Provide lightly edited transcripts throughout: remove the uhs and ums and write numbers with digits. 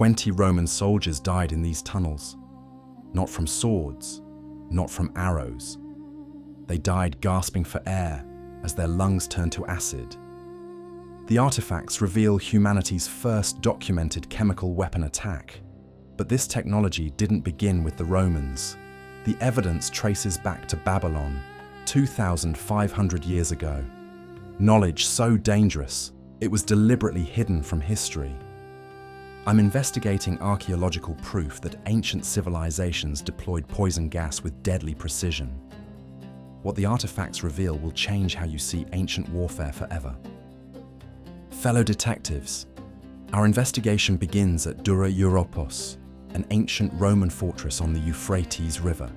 20 Roman soldiers died in these tunnels, not from swords, not from arrows. They died gasping for air as their lungs turned to acid. The artifacts reveal humanity's first documented chemical weapon attack. But this technology didn't begin with the Romans. The evidence traces back to Babylon, 2,500 years ago. Knowledge so dangerous, it was deliberately hidden from history. I'm investigating archaeological proof that ancient civilizations deployed poison gas with deadly precision. What the artifacts reveal will change how you see ancient warfare forever. Fellow detectives, our investigation begins at Dura-Europos, an ancient Roman fortress on the Euphrates River.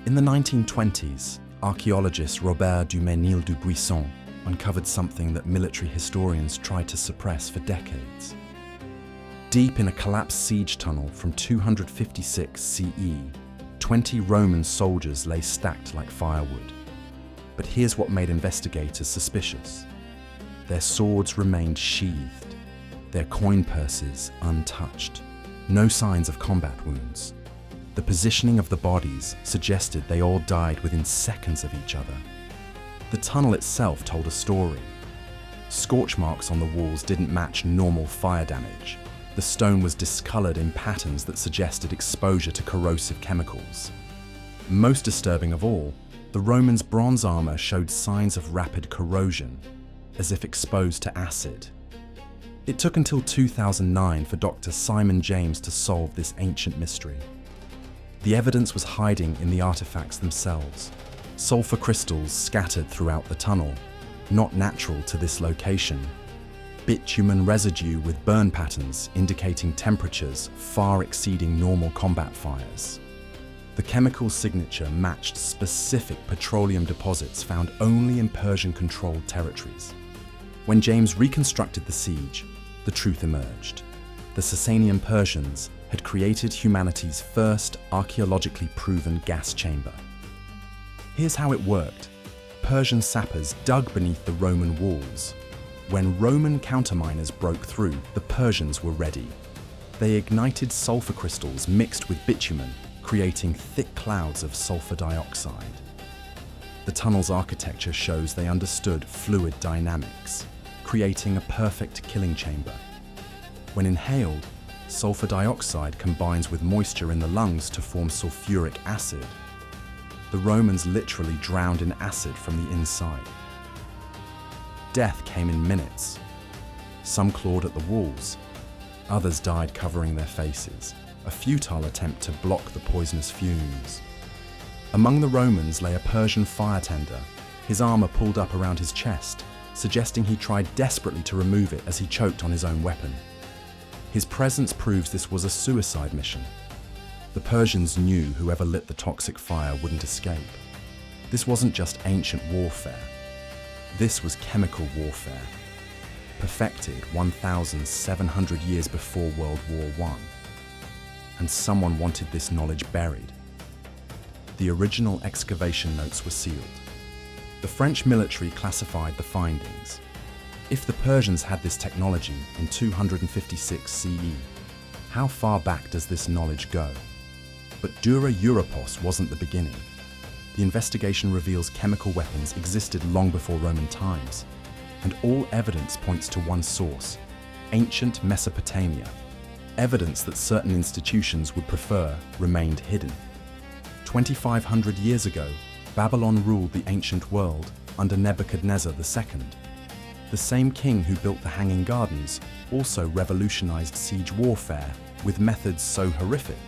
In the 1920s, archaeologist Robert Duménil-Dubuisson uncovered something that military historians tried to suppress for decades. Deep in a collapsed siege tunnel from 256 CE, 20 Roman soldiers lay stacked like firewood. But here's what made investigators suspicious. Their swords remained sheathed, their coin purses untouched. No signs of combat wounds. The positioning of the bodies suggested they all died within seconds of each other. The tunnel itself told a story. Scorch marks on the walls didn't match normal fire damage. The stone was discolored in patterns that suggested exposure to corrosive chemicals. Most disturbing of all, the Romans' bronze armor showed signs of rapid corrosion, as if exposed to acid. It took until 2009 for Dr. Simon James to solve this ancient mystery. The evidence was hiding in the artifacts themselves. Sulfur crystals scattered throughout the tunnel, not natural to this location. Bitumen residue with burn patterns indicating temperatures far exceeding normal combat fires. The chemical signature matched specific petroleum deposits found only in Persian-controlled territories. When James reconstructed the siege, the truth emerged. The Sasanian Persians had created humanity's first archaeologically proven gas chamber. Here's how it worked. Persian sappers dug beneath the Roman walls. When Roman counterminers broke through, the Persians were ready. They ignited sulfur crystals mixed with bitumen, creating thick clouds of sulfur dioxide. The tunnel's architecture shows they understood fluid dynamics, creating a perfect killing chamber. When inhaled, sulfur dioxide combines with moisture in the lungs to form sulfuric acid. The Romans literally drowned in acid from the inside. Death came in minutes. Some clawed at the walls. Others died covering their faces, a futile attempt to block the poisonous fumes. Among the Romans lay a Persian fire tender, his armor pulled up around his chest, suggesting he tried desperately to remove it as he choked on his own weapon. His presence proves this was a suicide mission. The Persians knew whoever lit the toxic fire wouldn't escape. This wasn't just ancient warfare. This was chemical warfare, perfected 1,700 years before World War I. And someone wanted this knowledge buried. The original excavation notes were sealed. The French military classified the findings. If the Persians had this technology in 256 CE, how far back does this knowledge go? But Dura-Europos wasn't the beginning. The investigation reveals chemical weapons existed long before Roman times, and all evidence points to one source: ancient Mesopotamia. Evidence that certain institutions would prefer remained hidden. 2,500 years ago, Babylon ruled the ancient world under Nebuchadnezzar II. The same king who built the Hanging Gardens also revolutionized siege warfare with methods so horrific,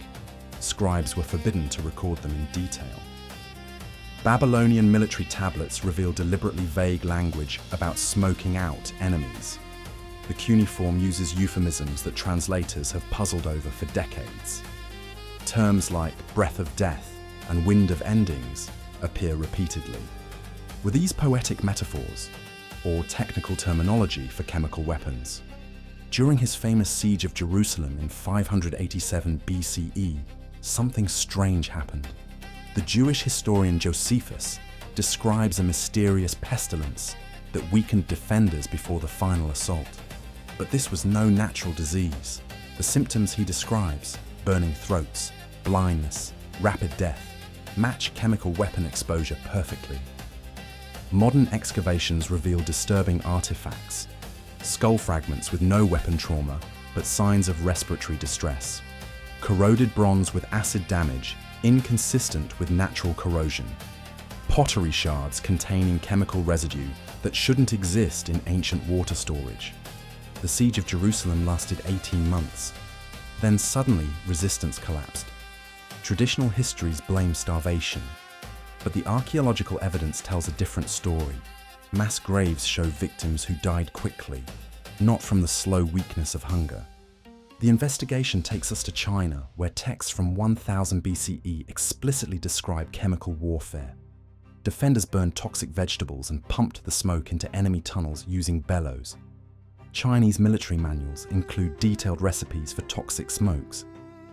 scribes were forbidden to record them in detail. Babylonian military tablets reveal deliberately vague language about smoking out enemies. The cuneiform uses euphemisms that translators have puzzled over for decades. Terms like breath of death and wind of endings appear repeatedly. Were these poetic metaphors, or technical terminology for chemical weapons? During his famous siege of Jerusalem in 587 BCE, something strange happened. The Jewish historian Josephus describes a mysterious pestilence that weakened defenders before the final assault. But this was no natural disease. The symptoms he describes, burning throats, blindness, rapid death, match chemical weapon exposure perfectly. Modern excavations reveal disturbing artifacts, skull fragments with no weapon trauma, but signs of respiratory distress, corroded bronze with acid damage, inconsistent with natural corrosion, pottery shards containing chemical residue that shouldn't exist in ancient water storage. The siege of Jerusalem lasted 18 months. Then suddenly, resistance collapsed. Traditional histories blame starvation, but the archaeological evidence tells a different story. Mass graves show victims who died quickly, not from the slow weakness of hunger. The investigation takes us to China, where texts from 1000 BCE explicitly describe chemical warfare. Defenders burned toxic vegetables and pumped the smoke into enemy tunnels using bellows. Chinese military manuals include detailed recipes for toxic smokes,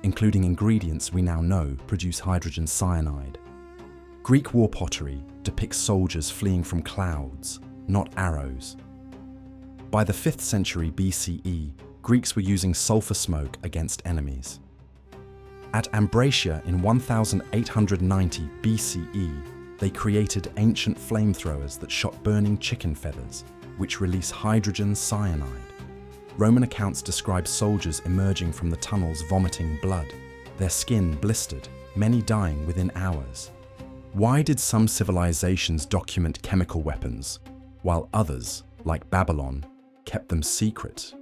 including ingredients we now know produce hydrogen cyanide. Greek war pottery depicts soldiers fleeing from clouds, not arrows. By the 5th century BCE, Greeks were using sulfur smoke against enemies. At Ambracia in 1890 BCE, they created ancient flamethrowers that shot burning chicken feathers, which release hydrogen cyanide. Roman accounts describe soldiers emerging from the tunnels vomiting blood, their skin blistered, many dying within hours. Why did some civilizations document chemical weapons, while others, like Babylon, kept them secret?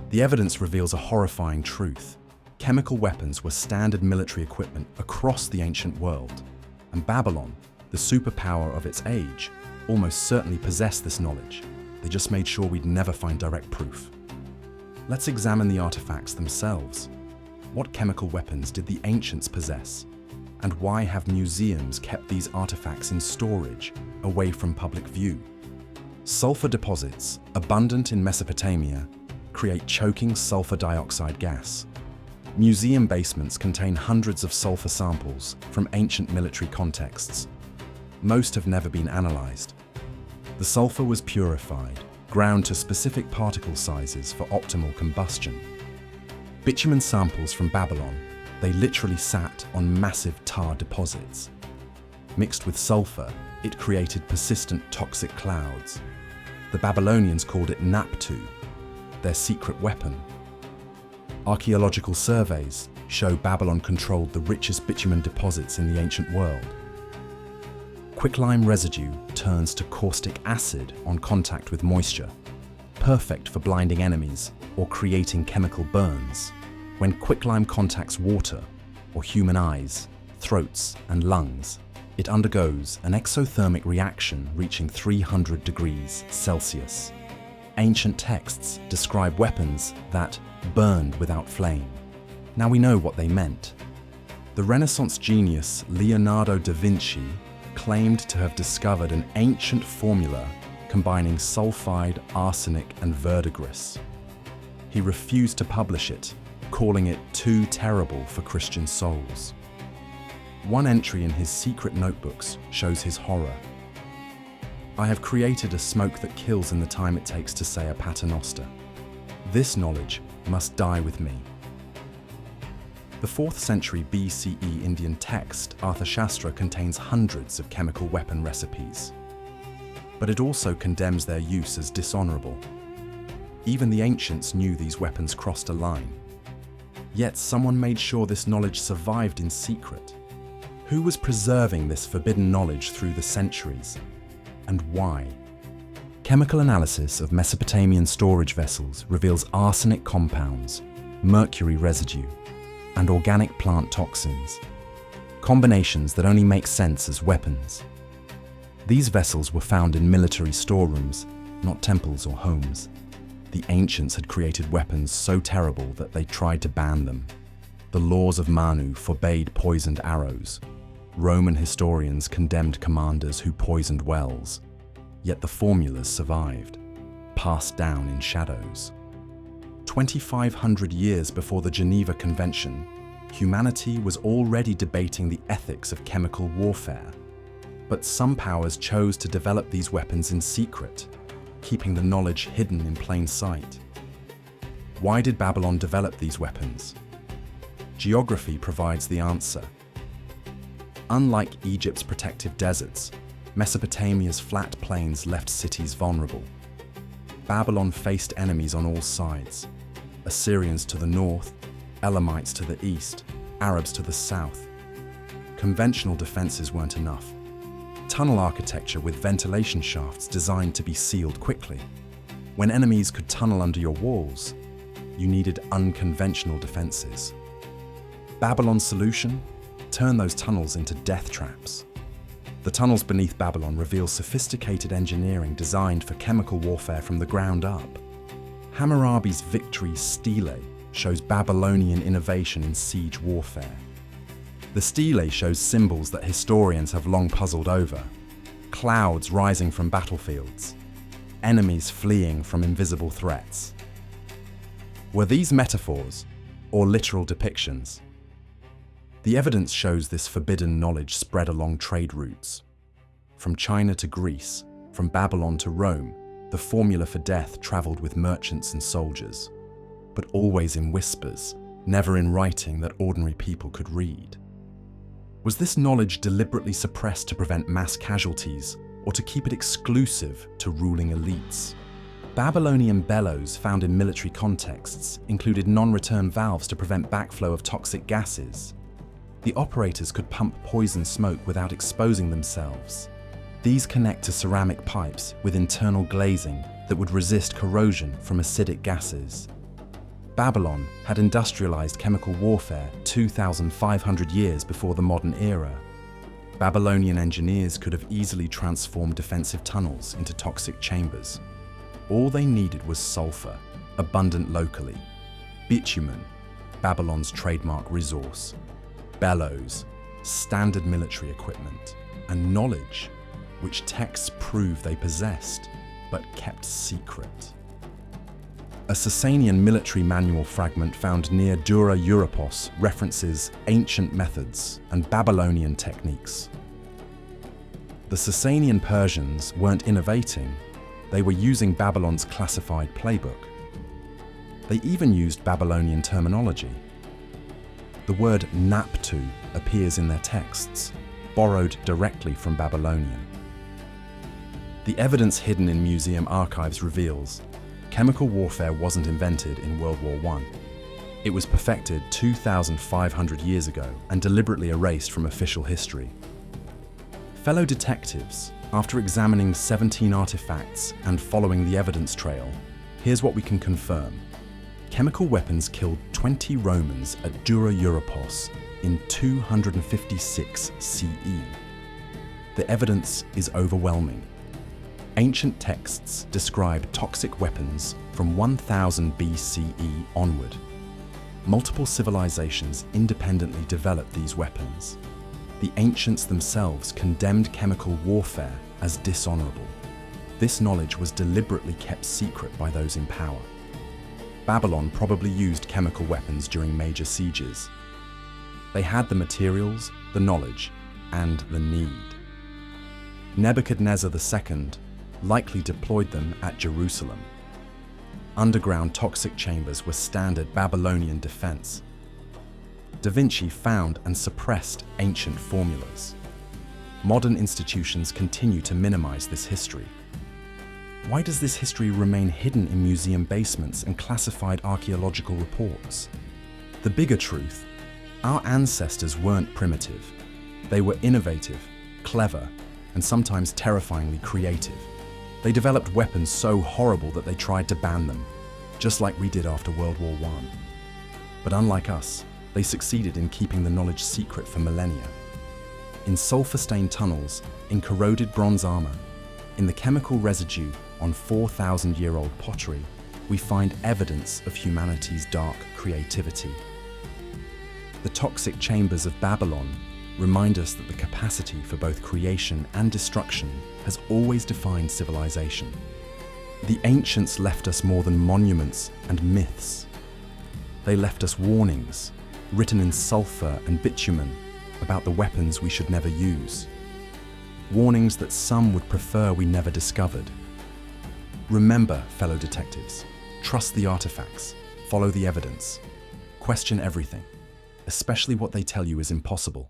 The evidence reveals a horrifying truth. Chemical weapons were standard military equipment across the ancient world, and Babylon, the superpower of its age, almost certainly possessed this knowledge. They just made sure we'd never find direct proof. Let's examine the artifacts themselves. What chemical weapons did the ancients possess? And why have museums kept these artifacts in storage, away from public view? Sulfur deposits, abundant in Mesopotamia, create choking sulfur dioxide gas. Museum basements contain hundreds of sulfur samples from ancient military contexts. Most have never been analyzed. The sulfur was purified, ground to specific particle sizes for optimal combustion. Bitumen samples from Babylon, they literally sat on massive tar deposits. Mixed with sulfur, it created persistent toxic clouds. The Babylonians called it Naptu, their secret weapon. Archaeological surveys show Babylon controlled the richest bitumen deposits in the ancient world. Quicklime residue turns to caustic acid on contact with moisture, perfect for blinding enemies or creating chemical burns. When quicklime contacts water, or human eyes, throats, and lungs, it undergoes an exothermic reaction reaching 300 degrees Celsius. Ancient texts describe weapons that burned without flame. Now we know what they meant. The Renaissance genius Leonardo da Vinci claimed to have discovered an ancient formula combining sulfide, arsenic, and verdigris. He refused to publish it, calling it too terrible for Christian souls. One entry in his secret notebooks shows his horror. I have created a smoke that kills in the time it takes to say a paternoster. This knowledge must die with me. The 4th century BCE Indian text Arthashastra contains hundreds of chemical weapon recipes. But it also condemns their use as dishonorable. Even the ancients knew these weapons crossed a line. Yet someone made sure this knowledge survived in secret. Who was preserving this forbidden knowledge through the centuries? And why? Chemical analysis of Mesopotamian storage vessels reveals arsenic compounds, mercury residue, and organic plant toxins, combinations that only make sense as weapons. These vessels were found in military storerooms, not temples or homes. The ancients had created weapons so terrible that they tried to ban them. The laws of Manu forbade poisoned arrows. Roman historians condemned commanders who poisoned wells. Yet the formulas survived, passed down in shadows. 2,500 years before the Geneva Convention, humanity was already debating the ethics of chemical warfare. But some powers chose to develop these weapons in secret, keeping the knowledge hidden in plain sight. Why did Babylon develop these weapons? Geography provides the answer. Unlike Egypt's protective deserts, Mesopotamia's flat plains left cities vulnerable. Babylon faced enemies on all sides: Assyrians to the north, Elamites to the east, Arabs to the south. Conventional defenses weren't enough. Tunnel architecture with ventilation shafts designed to be sealed quickly. When enemies could tunnel under your walls, you needed unconventional defenses. Babylon's solution? Turn those tunnels into death traps. The tunnels beneath Babylon reveal sophisticated engineering designed for chemical warfare from the ground up. Hammurabi's victory stele shows Babylonian innovation in siege warfare. The stele shows symbols that historians have long puzzled over: clouds rising from battlefields, enemies fleeing from invisible threats. Were these metaphors or literal depictions? The evidence shows this forbidden knowledge spread along trade routes. From China to Greece, from Babylon to Rome, the formula for death traveled with merchants and soldiers, but always in whispers, never in writing that ordinary people could read. Was this knowledge deliberately suppressed to prevent mass casualties or to keep it exclusive to ruling elites? Babylonian bellows found in military contexts included non-return valves to prevent backflow of toxic gases. The operators could pump poison smoke without exposing themselves. These connect to ceramic pipes with internal glazing that would resist corrosion from acidic gases. Babylon had industrialized chemical warfare 2,500 years before the modern era. Babylonian engineers could have easily transformed defensive tunnels into toxic chambers. All they needed was sulfur, abundant locally; bitumen, Babylon's trademark resource; bellows, standard military equipment; and knowledge, which texts prove they possessed, but kept secret. A Sasanian military manual fragment found near Dura-Europos references ancient methods and Babylonian techniques. The Sasanian Persians weren't innovating, they were using Babylon's classified playbook. They even used Babylonian terminology. The word Naptu appears in their texts, borrowed directly from Babylonian. The evidence hidden in museum archives reveals chemical warfare wasn't invented in World War I. It was perfected 2,500 years ago and deliberately erased from official history. Fellow detectives, after examining 17 artifacts and following the evidence trail, here's what we can confirm. Chemical weapons killed 20 Romans at Dura-Europos in 256 CE. The evidence is overwhelming. Ancient texts describe toxic weapons from 1000 BCE onward. Multiple civilizations independently developed these weapons. The ancients themselves condemned chemical warfare as dishonorable. This knowledge was deliberately kept secret by those in power. Babylon probably used chemical weapons during major sieges. They had the materials, the knowledge, and the need. Nebuchadnezzar II likely deployed them at Jerusalem. Underground toxic chambers were standard Babylonian defense. Da Vinci found and suppressed ancient formulas. Modern institutions continue to minimize this history. Why does this history remain hidden in museum basements and classified archaeological reports? The bigger truth: our ancestors weren't primitive. They were innovative, clever, and sometimes terrifyingly creative. They developed weapons so horrible that they tried to ban them, just like we did after World War I. But unlike us, they succeeded in keeping the knowledge secret for millennia. In sulfur-stained tunnels, in corroded bronze armor, in the chemical residue on 4,000-year-old pottery, we find evidence of humanity's dark creativity. The toxic chambers of Babylon remind us that the capacity for both creation and destruction has always defined civilization. The ancients left us more than monuments and myths. They left us warnings, written in sulfur and bitumen, about the weapons we should never use. Warnings that some would prefer we never discovered. Remember, fellow detectives, trust the artifacts. Follow the evidence. Question everything, especially what they tell you is impossible.